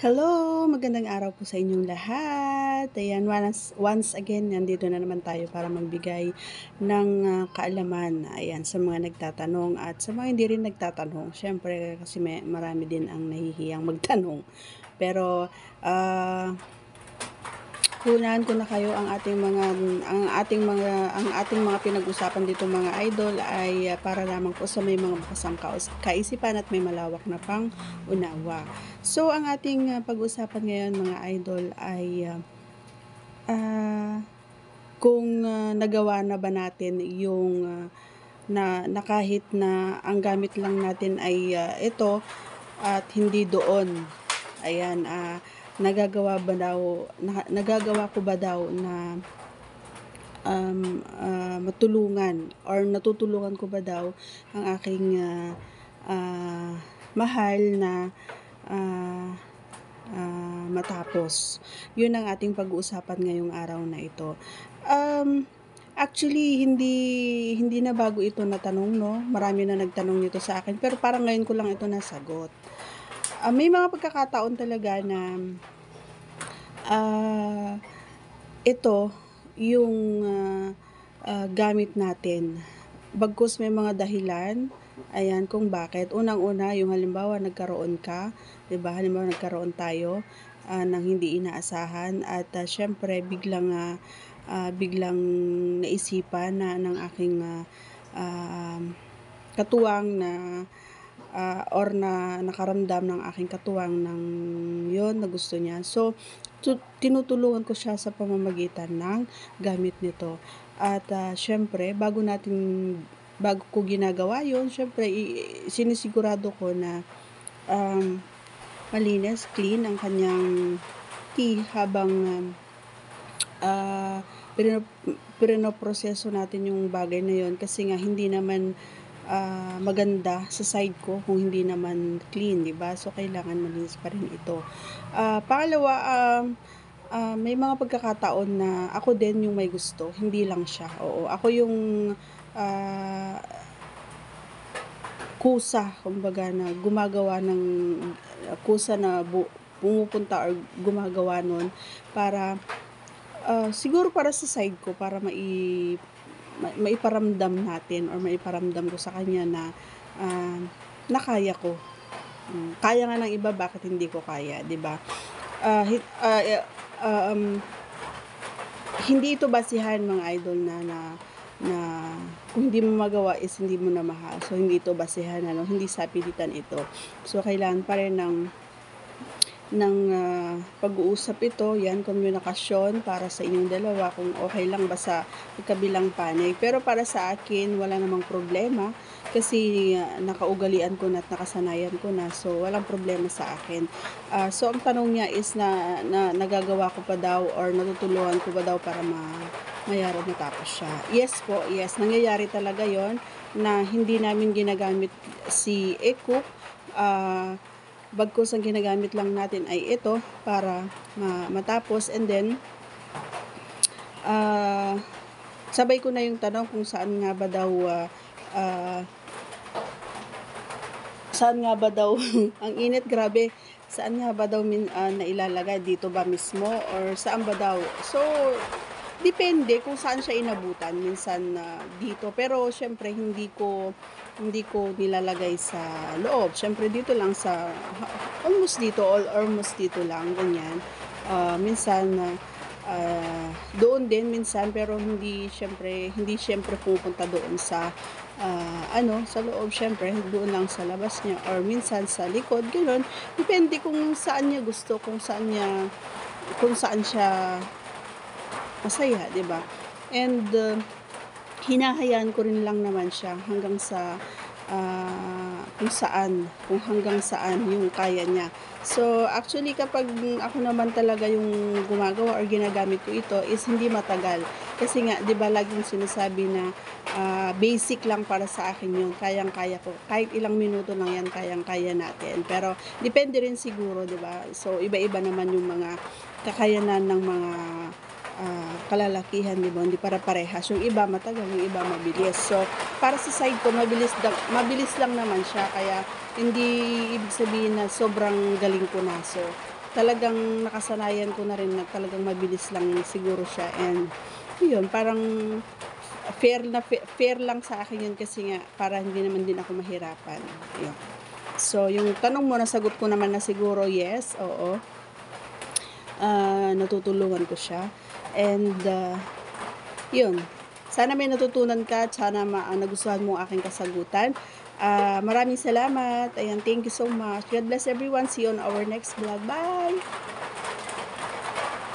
Hello! Magandang araw po sa inyong lahat. Ayan, once again, nandito na naman tayo para magbigay ng kaalaman. Ayan, sa mga nagtatanong at sa mga hindi rin nagtatanong. Siyempre, kasi marami din ang nahihiyang magtanong. Pero, unahan ko na kayo ang ating mga pinag-usapan dito mga idol ay para lamang po sa may mga bukasang kaisipan at may malawak na pang-unawa. So ang ating pag-usapan ngayon mga idol ay kung nagawa na ba natin yung na kahit na ang gamit lang natin ay ito at hindi doon. Ayan, nagagawa ko ba daw na matulungan or natutulungan ko ba daw ang aking mahal na matapos. Yun ang ating pag-uusapan ngayong araw na ito. Actually, hindi na bago ito na tanong, no? Marami na nagtanong nito sa akin, pero parang ngayon ko lang ito nasagot. May mga pagkakataon talaga na ito yung gamit natin. Bagkus may mga dahilan, ayan, kung bakit. Unang-una, yung halimbawa nagkaroon ka, 'di ba? Halimbawa nagkaroon tayo ng hindi inaasahan at syempre biglang naisipan ng aking katuwang na or na nakaramdam ng aking katuwang ng yon na gusto niya. So, tinutulungan ko siya sa pamamagitan ng gamit nito. At syempre, bago ko ginagawa yon, syempre, sinisigurado ko na malinis, clean ang kanyang tea habang pinoproseso natin yung bagay na yon kasi nga hindi naman maganda sa side ko kung hindi naman clean, di ba? So kailangan malinis pa rin ito. Pangalawa, may mga pagkakataon na ako din yung may gusto, hindi lang siya. Oo, ako yung kusa, kumbaga na gumagawa ng kusa na pumupunta or gumagawa nun para siguro para sa side ko, para maiparamdam natin or maiparamdam ko sa kanya na kaya ko. Kaya nga ng iba, bakit hindi ko kaya, 'di ba? Hindi ito basihan mga idol na kung hindi mo magawa is hindi mo na mahal. So hindi ito basihan, hindi sapilitan ito. So kailangan pa rin ng pag-uusap ito, yan, komunikasyon para sa inyong dalawa kung okay lang ba sa kabilang panig. Pero para sa akin, wala namang problema kasi nakaugalian ko na at nakasanayan ko na, so walang problema sa akin. So ang tanong niya is na nagagawa ko pa daw or natutulungan ko ba daw para mayaro matapos siya. Yes po, yes, nangyayari talaga yon na hindi namin ginagamit si e-cook. Bagkus ang ginagamit lang natin ay ito para matapos, and then sabay ko na yung tanong kung saan nga ba daw ang init, grabe, saan nga ba daw nailalagay, dito ba mismo or saan ba daw. So depende kung saan siya inabutan, minsan dito, pero syempre hindi ko nilalagay sa loob. Syempre dito lang sa almost dito lang, ganyan. Minsan doon din minsan, pero hindi syempre pupunta doon sa sa loob. Syempre doon lang sa labas niya or minsan sa likod, ganoon. Depende kung saan niya gusto, kung saan siya masaya, 'di ba? And hinahayaan ko rin lang naman siya hanggang sa kung hanggang saan yung kaya niya. So actually kapag ako naman talaga yung gumagawa or ginagamit ko ito is hindi matagal. Kasi nga 'di ba laging sinasabi na basic lang para sa akin yun. Kayang-kaya ko. Kahit ilang minuto lang yan, kayang-kaya natin. Pero depende rin siguro, 'di ba? So iba-iba naman yung mga kakayanan ng mga kalalakihan, di ba? Hindi para parehas. Yung iba matagal, yung iba mabilis. So, para sa side ko, mabilis lang naman siya. Kaya, hindi ibig sabihin na sobrang galing ko na. So, talagang nakasanayan ko na rin na talagang mabilis lang siguro siya, and yun, parang fair lang sa akin yun kasi nga para hindi naman din ako mahirapan, yun. So, yung tanong mo nasagot ko naman na siguro yes, oo. Natutulungan ko siya, and yun. Sana may natutunan ka at sana nagustuhan mo ang aking kasagutan. Maraming salamat. Ayan, thank you so much. God bless everyone. See you on our next vlog. Bye!